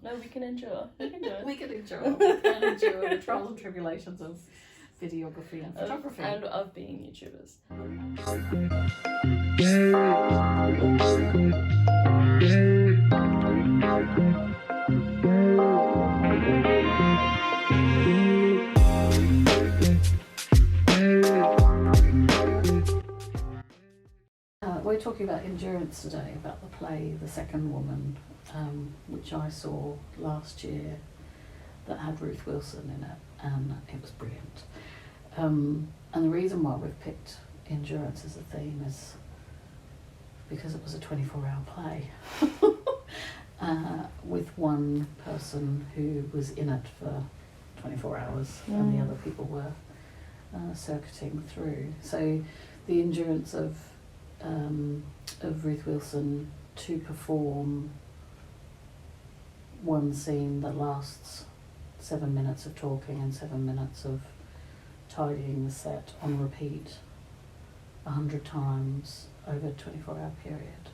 No, we can endure. We can do it. We can endure. We can endure the trials and tribulations of videography and photography. And of being YouTubers. We're talking about endurance today, about the play The Second Woman, which I saw last year, that had Ruth Wilson in it, and it was brilliant. And the reason why we've picked endurance as a theme is because it was a 24-hour play with one person who was in it for 24 hours and the other people were circuiting through. So the endurance of Ruth Wilson to perform one scene that lasts 7 minutes of talking and 7 minutes of tidying the set on repeat 100 times over a 24-hour period.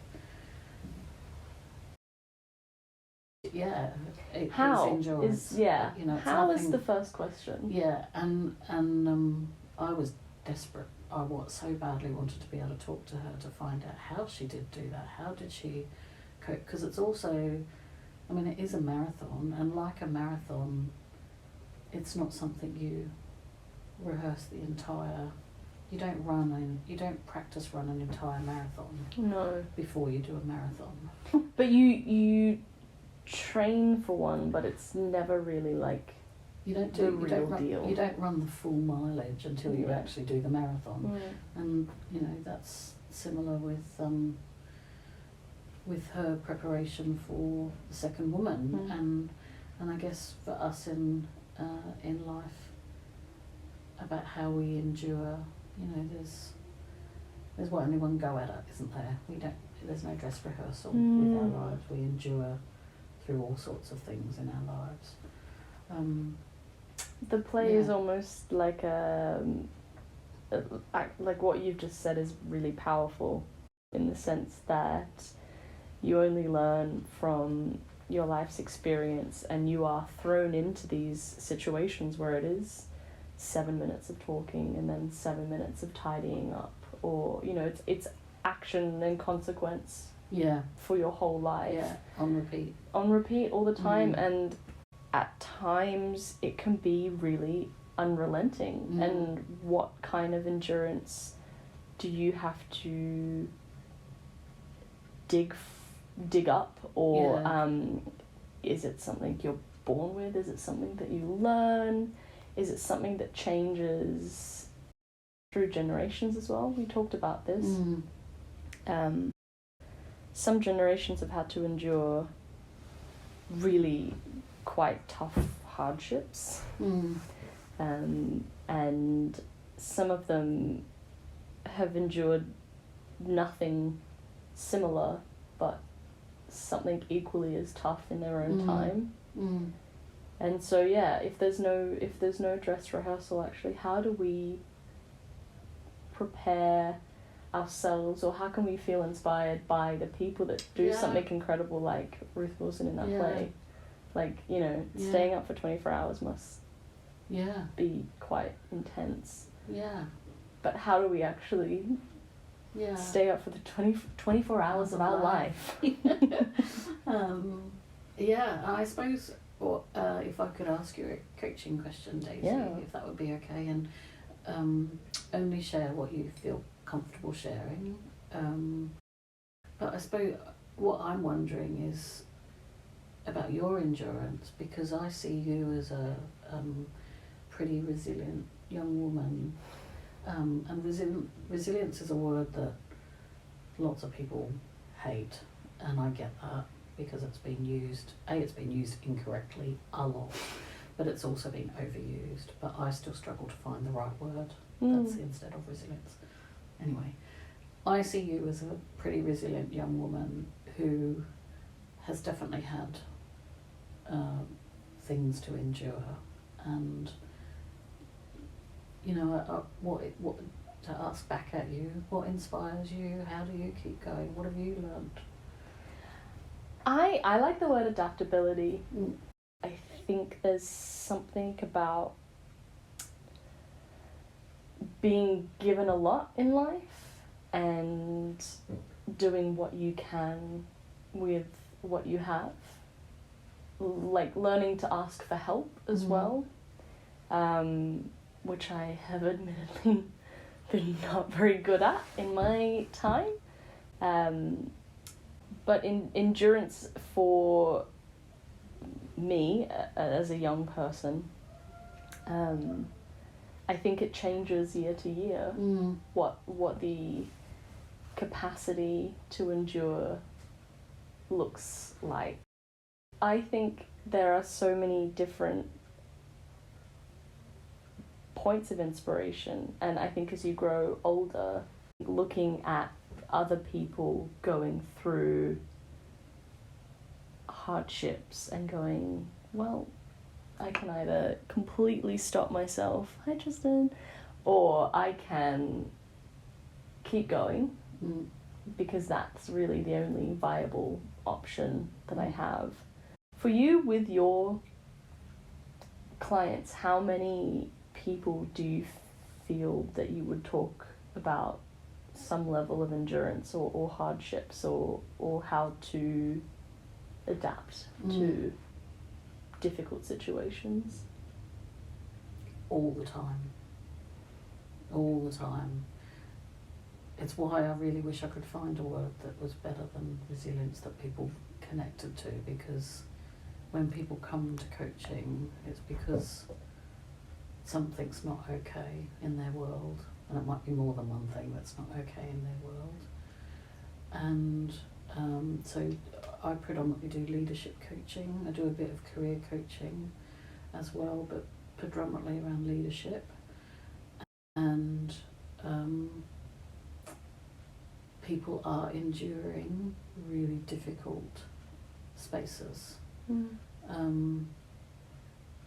Yeah, it's endurance. You know, how is the first question? Yeah, and I was desperate. I so badly wanted to be able to talk to her to find out how she did do that. How did she cope? Because it's also, I mean, it is a marathon, and like a marathon, it's not something you rehearse the entire. You don't practice run an entire marathon. Before you do a marathon. But you train for one, but it's never really like. You don't run the full mileage until you actually do the marathon, and you know that's similar with her preparation for The Second Woman, and I guess for us in life, about how we endure. You know, there's only one go at it, isn't there? There's no dress rehearsal with our lives. We endure through all sorts of things in our lives. The play is almost like like what you've just said is really powerful, in the sense that you only learn from your life's experience, and you are thrown into these situations where it is 7 minutes of talking and then 7 minutes of tidying up, or you know, it's action and consequence for your whole life, on repeat all the time. And at times it can be really unrelenting. And what kind of endurance do you have to dig up, or is it something you're born with? Is it something that you learn? Is it something that changes through generations as well? We talked about this. Some generations have had to endure really quite tough hardships, and some of them have endured nothing similar, but something equally as tough in their own time. And so if there's no dress rehearsal, actually, how do we prepare ourselves, or how can we feel inspired by the people that do something incredible like Ruth Wilson in that play? Like, you know, staying up for 24 hours must be quite intense. But how do we actually stay up for the 24 hours of our life? I suppose, or if I could ask you a coaching question, Daisy, if that would be okay, and only share what you feel comfortable sharing. But I suppose what I'm wondering is about your endurance, because I see you as a pretty resilient young woman, and resilience is a word that lots of people hate, and I get that, because it's been used incorrectly a lot, but it's also been overused. But I still struggle to find the right word that's instead of resilience. Anyway, I see you as a pretty resilient young woman who has definitely had things to endure, and you know, what to ask back at you, what inspires you? How do you keep going? What have you learned? I like the word adaptability. I think there's something about being given a lot in life and doing what you can with what you have. Like learning to ask for help as well, which I have admittedly been not very good at in my time. But endurance for me as a young person, I think it changes year to year what the capacity to endure looks like. I think there are so many different points of inspiration, and I think as you grow older, looking at other people going through hardships and going, well, I can either completely stop myself, hi Tristan, or I can keep going, because that's really the only viable option that I have. For you, with your clients, how many people do you feel that you would talk about some level of endurance or hardships or how to adapt to difficult situations? All the time. All the time. It's why I really wish I could find a word that was better than resilience that people connected to, because when people come to coaching, it's because something's not okay in their world, and it might be more than one thing that's not okay in their world. And so I predominantly do leadership coaching. I do a bit of career coaching as well, but predominantly around leadership. And people are enduring really difficult spaces.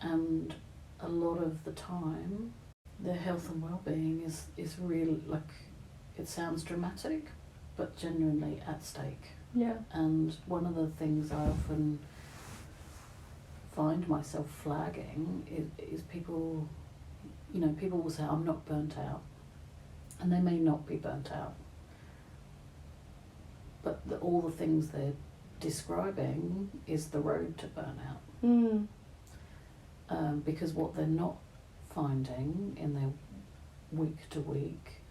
And a lot of the time, their health and well-being is really, like, it sounds dramatic, but genuinely at stake. Yeah. And one of the things I often find myself flagging is people, people will say, I'm not burnt out. And they may not be burnt out. But all the things they're describing is the road to burnout. Because what they're not finding in their week to week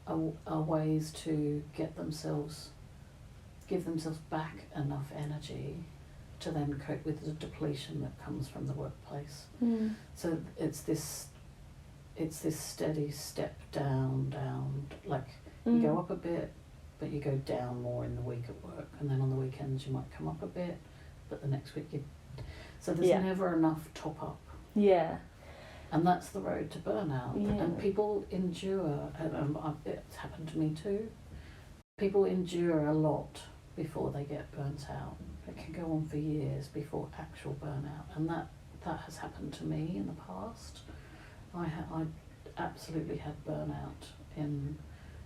are ways to give themselves back enough energy to then cope with the depletion that comes from the workplace. So it's this steady step down, like you go up a bit, but you go down more in the week at work, and then on the weekends you might come up a bit, but the next week so there's never enough top up. Yeah. And that's the road to burnout. Yeah. And people endure, it's happened to me too, people endure a lot before they get burnt out. It can go on for years before actual burnout, and that has happened to me in the past. I absolutely had burnout in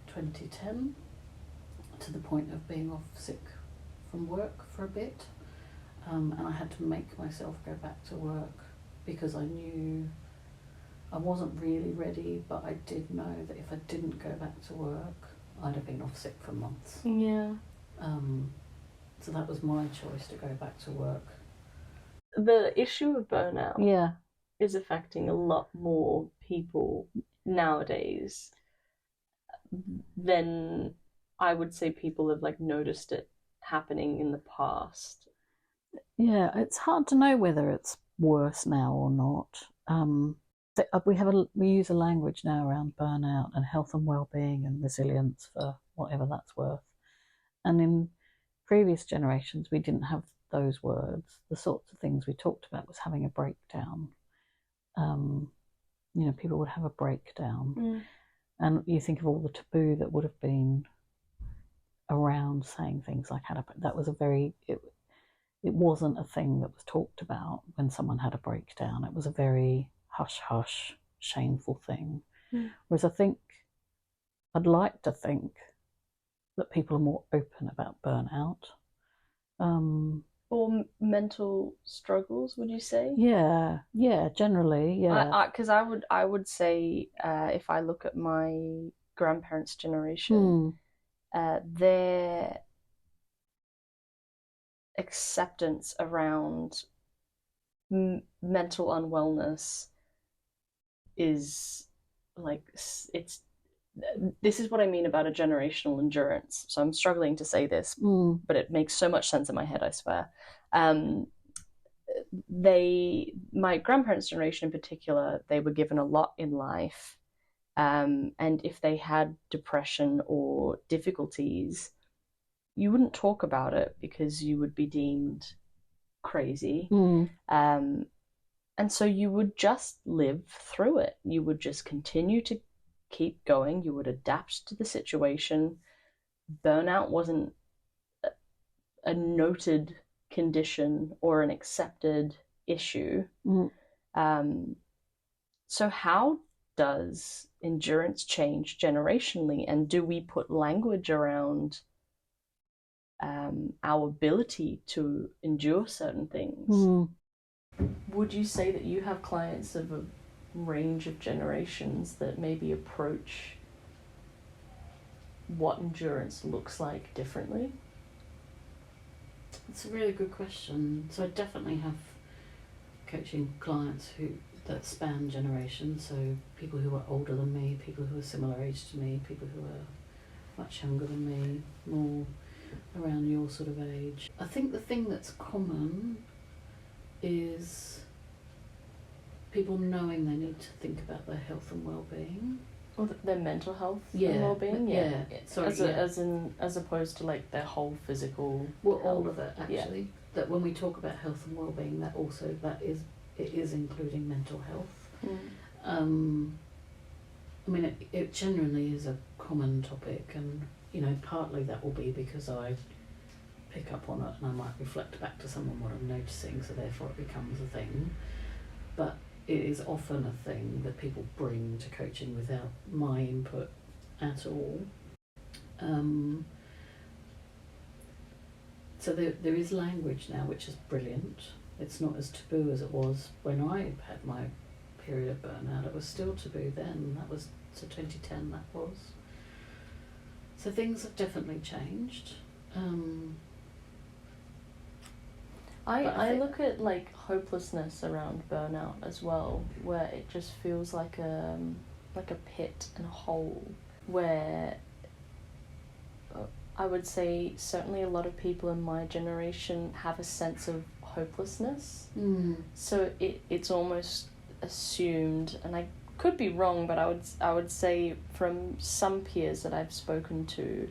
2010 to the point of being off sick from work for a bit, and I had to make myself go back to work because I knew I wasn't really ready, but I did know that if I didn't go back to work, I'd have been off sick for months. Yeah. So that was my choice to go back to work. The issue of burnout Yeah. is affecting a lot more people nowadays than I would say people have like noticed it happening in the past. Yeah, it's hard to know whether it's worse now or not. We use a language now around burnout and health and well-being and resilience, for whatever that's worth. And in previous generations, we didn't have those words. The sorts of things we talked about was having a breakdown. People would have a breakdown. And you think of all the taboo that would have been around saying things like that was it wasn't a thing that was talked about when someone had a breakdown. It was a very hush-hush, shameful thing. Whereas I'd like to think that people are more open about burnout, Or mental struggles, would you say? Yeah, generally, yeah. Because I would say, if I look at my grandparents' generation, their acceptance around mental unwellness is like, it's this is what I mean about a generational endurance. So I'm struggling to say this, but it makes so much sense in my head, I swear. My grandparents' generation in particular, they were given a lot in life. And if they had depression or difficulties, you wouldn't talk about it because you would be deemed crazy. And so you would just live through it. You would just continue to keep going. You would adapt to the situation. Burnout wasn't a noted condition or an accepted issue. So how does endurance change generationally, and do we put language around our ability to endure certain things? Would you say that you have clients of a range of generations that maybe approach what endurance looks like differently? It's a really good question. So I definitely have coaching clients that span generations, so people who are older than me, people who are similar age to me, people who are much younger than me, more around your sort of age. I think the thing that's common is people knowing they need to think about their health and well-being. Or their mental health and well-being? Yeah. Sorry, as opposed to like their whole physical well, health. all of it, actually. Yeah. That when we talk about health and well-being, it is including mental health. I mean, it genuinely is a common topic, and partly that will be because I pick up on it and I might reflect back to someone what I'm noticing, so therefore it becomes a thing. But it is often a thing that people bring to coaching without my input at all. So there is language now, which is brilliant. It's not as taboo as it was when I had my period of burnout. It was still taboo then. That was 2010, that was. So things have definitely changed. I look at like hopelessness around burnout as well, where it just feels like a pit and a hole, where I would say certainly a lot of people in my generation have a sense of hopelessness. So it's almost assumed, and I could be wrong, but I would say from some peers that I've spoken to,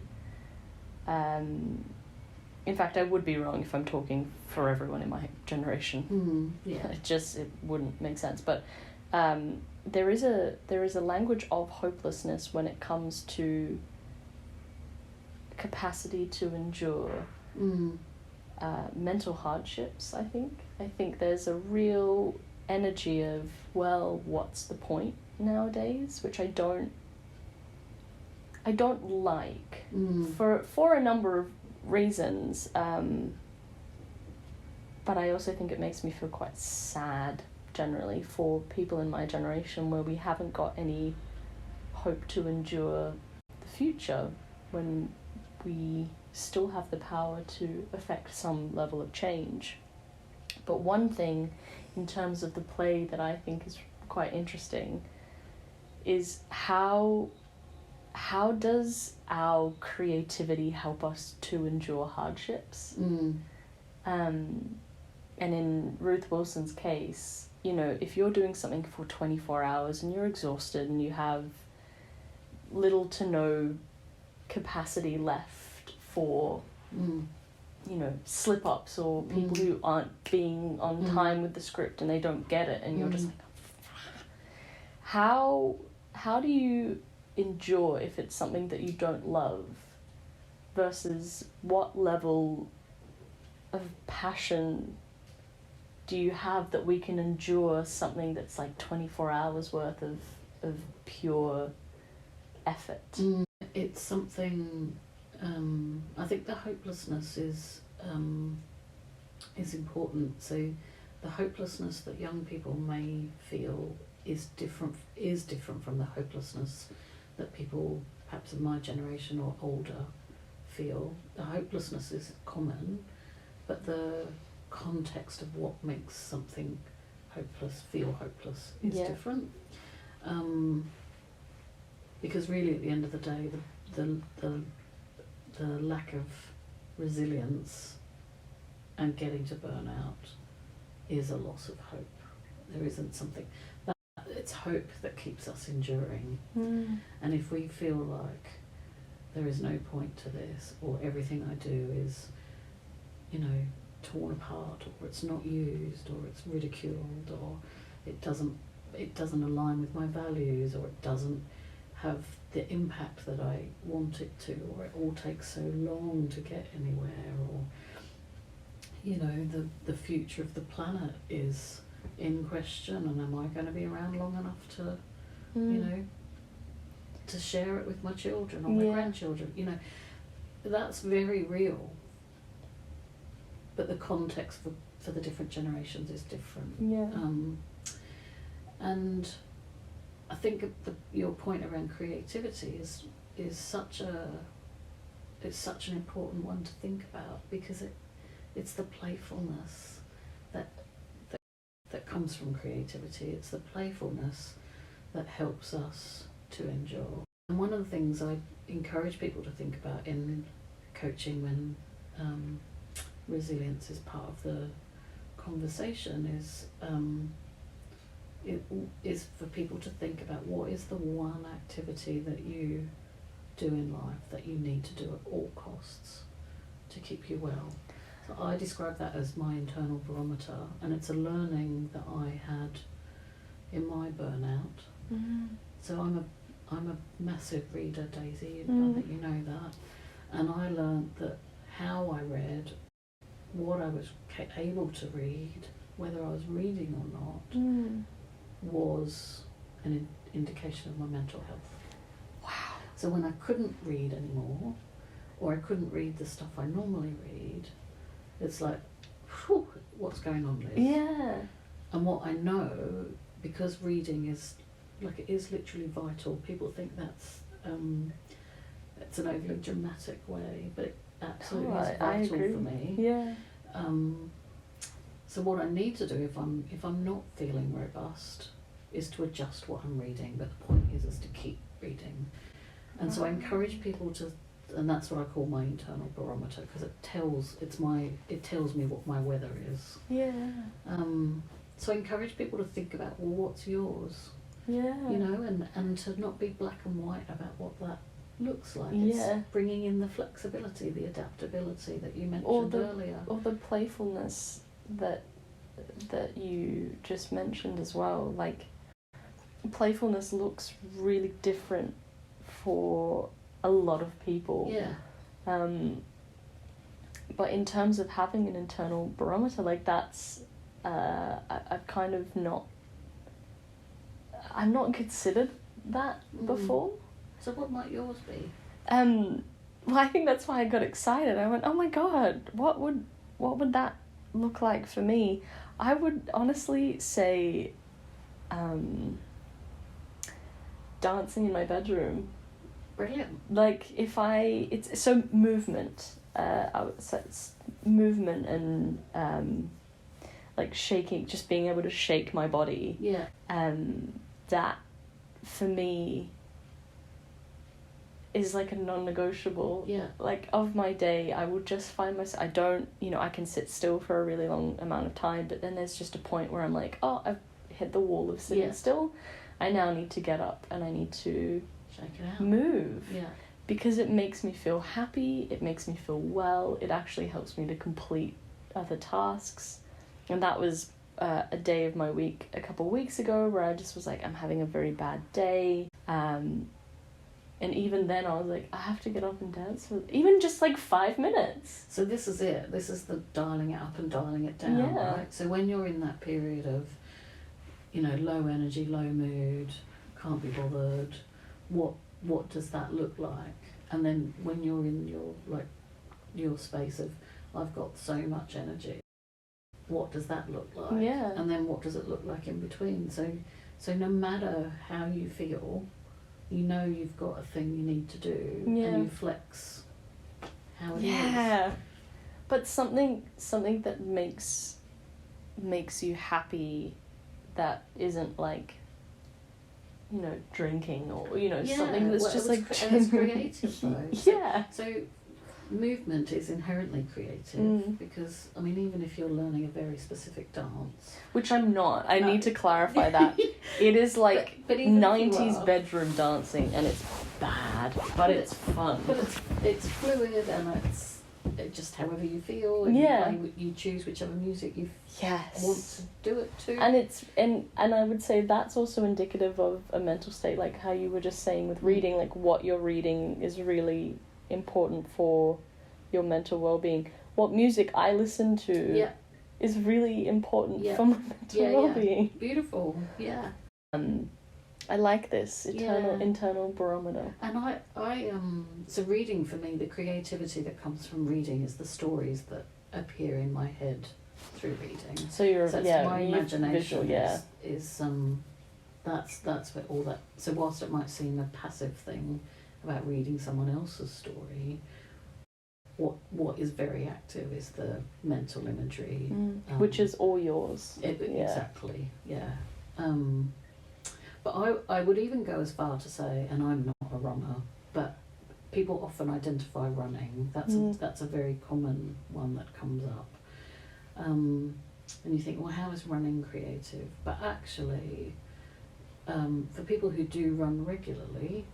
in fact, I would be wrong if I'm talking for everyone in my generation. It wouldn't make sense. But there is a language of hopelessness when it comes to capacity to endure mental hardships. I think there's a real energy of, well, what's the point nowadays, which I don't like for a number of reasons, but I also think it makes me feel quite sad generally for people in my generation where we haven't got any hope to endure the future when we still have the power to affect some level of change. But one thing in terms of the play that I think is quite interesting is how does our creativity help us to endure hardships? And in Ruth Wilson's case, if you're doing something for 24 hours and you're exhausted and you have little to no capacity left for, slip-ups or people who aren't being on time with the script and they don't get it, and you're just like, how do you endure if it's something that you don't love, versus what level of passion do you have that we can endure something that's like 24 hours worth of pure effort? It's something, I think the hopelessness is is important. So the hopelessness that young people may feel is different from the hopelessness that people perhaps of my generation or older feel. The hopelessness is common, but the context of what makes something feel hopeless is different. Because really at the end of the day, the lack of resilience and getting to burnout is a loss of hope. There isn't something that it's hope that keeps us enduring. And if we feel like there is no point to this, or everything I do is, torn apart, or it's not used, or it's ridiculed, or it doesn't align with my values, or it doesn't have the impact that I want it to, or it all takes so long to get anywhere, or the future of the planet is in question, and am I going to be around long enough to to share it with my children or my grandchildren? That's very real, but the context for the different generations is different. And I think your point around creativity is such an important one to think about, because it's the playfulness that comes from creativity. It's the playfulness that helps us to endure. And one of the things I encourage people to think about in coaching when resilience is part of the conversation is for people to think about what is the one activity that you do in life that you need to do at all costs to keep you well. So I describe that as my internal barometer, and it's a learning that I had in my burnout. So I'm a massive reader, Daisy, I think you know that, and I learned that how I read, what I was able to read, whether I was reading or not, was an indication of my mental health. Wow. So when I couldn't read anymore, or I couldn't read the stuff I normally read, it's like, whew, what's going on, Liz? Yeah. And what I know, because reading is literally vital. People think that's it's an overly dramatic way, but it absolutely is vital for me. Yeah. So what I need to do if I'm not feeling robust is to adjust what I'm reading, but the point is to keep reading. And so I encourage people to, and that's what I call my internal barometer, because it tells me what my weather is. Yeah. So I encourage people to think about, well, what's yours? Yeah. And to not be black and white about what that looks like. Yeah. It's bringing in the flexibility, the adaptability that you mentioned earlier. Or the playfulness that you just mentioned as well. Like, playfulness looks really different for a lot of people. Yeah. But in terms of having an internal barometer, like that's I've kind of I've not considered that before. So what might yours be? Well, I think that's why I got excited. I went, oh my god, what would that look like for me? I would honestly say dancing in my bedroom. Brilliant. Like, it's so movement. So it's movement and like shaking, just being able to shake my body. Yeah. That for me is like a non-negotiable. Yeah. Like, of my day, I will just find myself, I can sit still for a really long amount of time, but then there's just a point where I'm like, oh, I've hit the wall of sitting still. I now need to get up and I need to shake it out. Move. Yeah. Because it makes me feel happy, it makes me feel well, it actually helps me to complete other tasks. And that was a day of my week a couple of weeks ago where I just was like, I'm having a very bad day. And even then I was like, I have to get up and dance for even just like 5 minutes. So this is it. This is the dialing it up and dialing it down, right? So when you're in that period of, low energy, low mood, can't be bothered, what does that look like? And then when you're in your space of, I've got so much energy, what does that look like? Yeah. And then what does it look like in between? So no matter how you feel, you know you've got a thing you need to do, and you flex how it is. Yeah. But something that makes you happy, that isn't like, you know, drinking or, you know, something that's just like it's creative though. So movement is inherently creative, because I mean, even if you're learning a very specific dance, which I'm not, I need to clarify that it is like but 90s bedroom dancing, and it's bad, but it's fun. But it's fluid, and it's just however you feel, and you choose whichever music you want to do it to. And it's and I would say that's also indicative of a mental state, like how you were just saying with reading, like what you're reading is really important for your mental well-being. What music I listen to is really important for my mental well-being. Beautiful. I like this internal barometer. And I so reading, for me, the creativity that comes from reading is the stories that appear in my head through reading. So my imagination visual, is that's where all that. So whilst it might seem a passive thing about reading someone else's story, what is very active is the mental imagery, which is all yours. Exactly, but I would even go as far to say, and I'm not a runner, but people often identify running. That's a very common one that comes up. And you think, well, how is running creative? But actually, for people who do run regularly,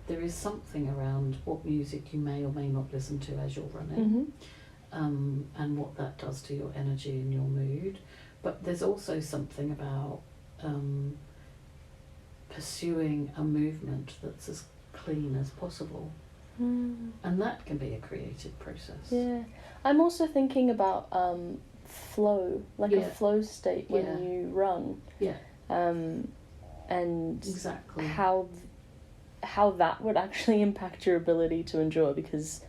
there is something around what music you may or may not listen to as you're running, and what that does to your energy and your mood. But there's also something about pursuing a movement that's as clean as possible, and that can be a creative process. I'm also thinking about flow, like a flow state when you run, and exactly how that would actually impact your ability to endure, because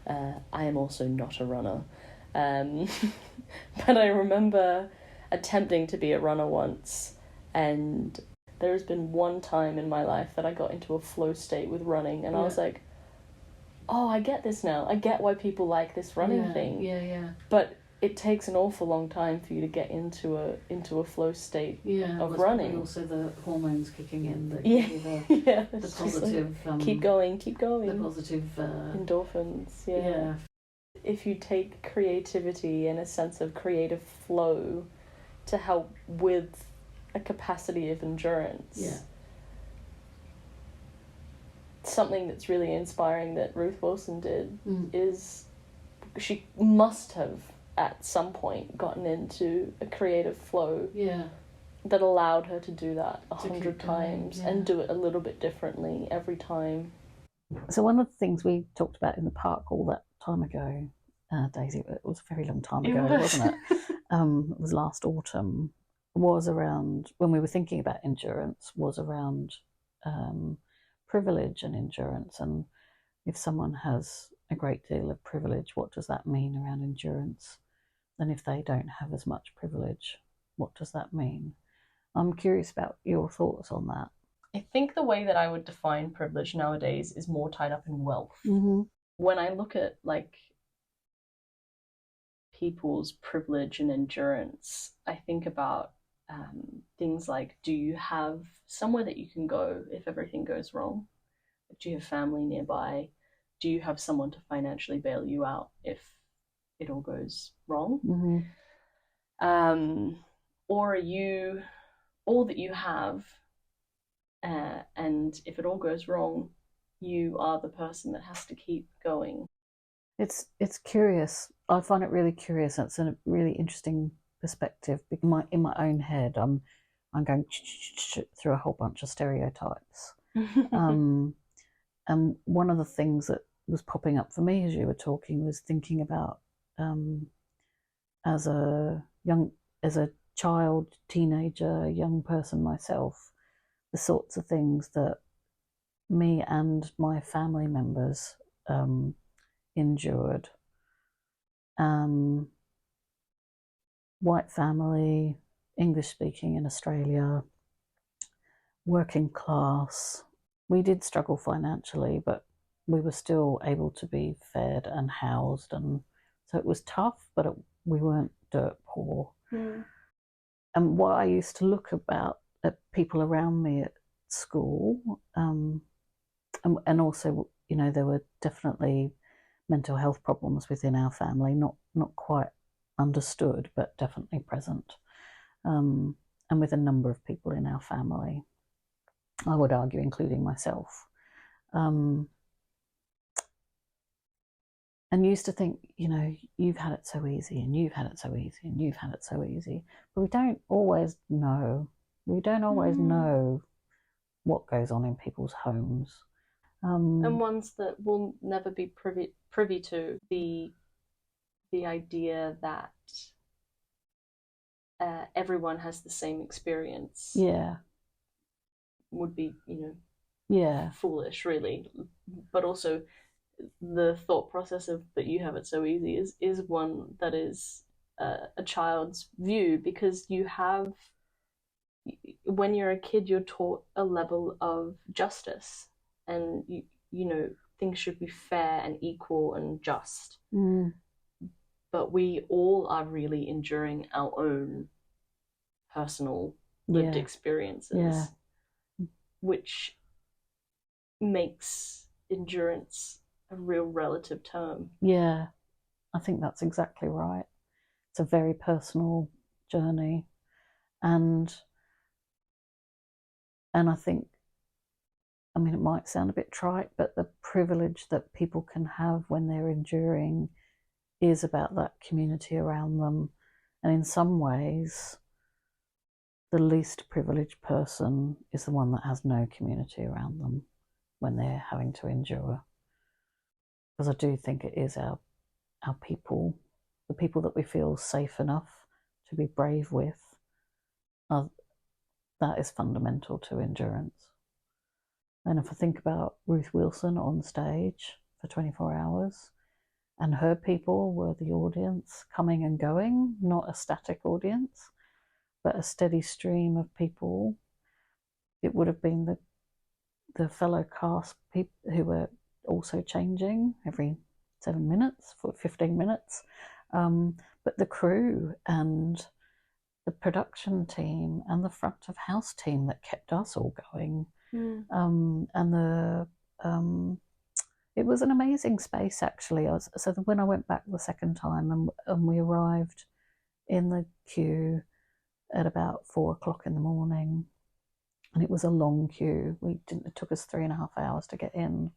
I am also not a runner, but I remember attempting to be a runner once, and there's been one time in my life that I got into a flow state with running, and I was like, oh, I get this now. I get why people like this running thing. But it takes an awful long time for you to get into a flow state of running. Also the hormones kicking in that give you the positive... Like, keep going. The positive... endorphins, If you take creativity and a sense of creative flow to help with a capacity of endurance. Something that's really inspiring that Ruth Wilson did is she must have at some point gotten into a creative flow that allowed her to do that 100 times and do it a little bit differently every time. So one of the things we talked about in the park all that time ago, Daisy, it was a very long time ago, wasn't it? It was last autumn, was around, when we were thinking about endurance, was around privilege and endurance. And if someone has a great deal of privilege, what does that mean around endurance? And if they don't have as much privilege, what does that mean? I'm curious about your thoughts on that. I think the way that I would define privilege nowadays is more tied up in wealth. When I look at like people's privilege and endurance, I think about things like, do you have somewhere that you can go if everything goes wrong? Do you have family nearby? Do you have someone to financially bail you out if it all goes wrong? Or are you all that you have, and if it all goes wrong, you are the person that has to keep going? It's curious. I find it really curious. It's a really interesting perspective. In my own head, I'm going through a whole bunch of stereotypes. And one of the things that was popping up for me as you were talking was thinking about as a child, teenager, young person myself, the sorts of things that me and my family members endured. white family, English speaking in Australia, working class. We did struggle financially, but we were still able to be fed and housed, and so it was tough, but we weren't dirt poor. And what I used to look at people around me at school, and also, you know, there were definitely mental health problems within our family, not quite understood, but definitely present, and with a number of people in our family, I would argue, including myself. And used to think, you know, you've had it so easy, and you've had it so easy, and you've had it so easy. But we don't always know. We don't always know what goes on in people's homes. And ones that will never be privy to the idea that everyone has the same experience. Yeah. Would be, you know, yeah, foolish, really. But also, the thought process of that you have it so easy is one that is a child's view, because you have, when you're a kid, you're taught a level of justice, and you know, things should be fair and equal and just. But we all are really enduring our own personal lived experiences, which makes endurance a real relative term. Yeah, I think that's exactly right. It's a very personal journey, and I think, I mean, it might sound a bit trite, but the privilege that people can have when they're enduring is about that community around them. And in some ways, the least privileged person is the one that has no community around them when they're having to endure. Because I do think it is our people, the people that we feel safe enough to be brave with, that is fundamental to endurance. And if I think about Ruth Wilson on stage for 24 hours, and her people were the audience coming and going, not a static audience, but a steady stream of people, it would have been the fellow cast people who were also changing every 7 minutes for 15 minutes, but the crew and the production team and the front of house team that kept us all going. And it was an amazing space, actually. So when I went back the second time, and we arrived in the queue at about 4 o'clock in the morning, and it was a long queue. It took us 3.5 hours to get in.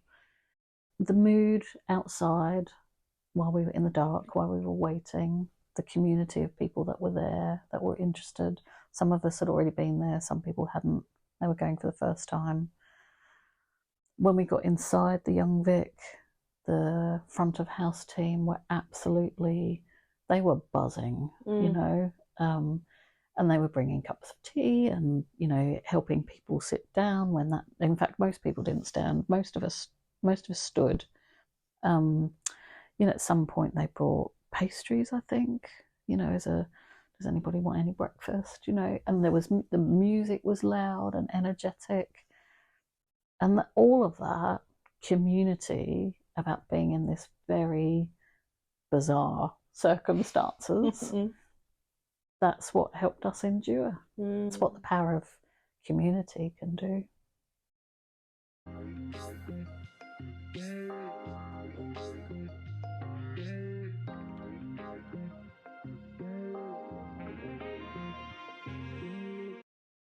The mood outside, while we were in the dark, while we were waiting, the community of people that were there, that were interested. Some of us had already been there, some people hadn't. They were going for the first time. When we got inside the Young Vic, the front of house team were they were buzzing, you know, and they were bringing cups of tea and, you know, helping people sit down in fact, most people didn't stand. Most of us stood. You know, at some point they brought pastries, I think, you know, does anybody want any breakfast, you know? And the music was loud and energetic. And all of that community about being in this very bizarre circumstances, that's what helped us endure. It's what the power of community can do.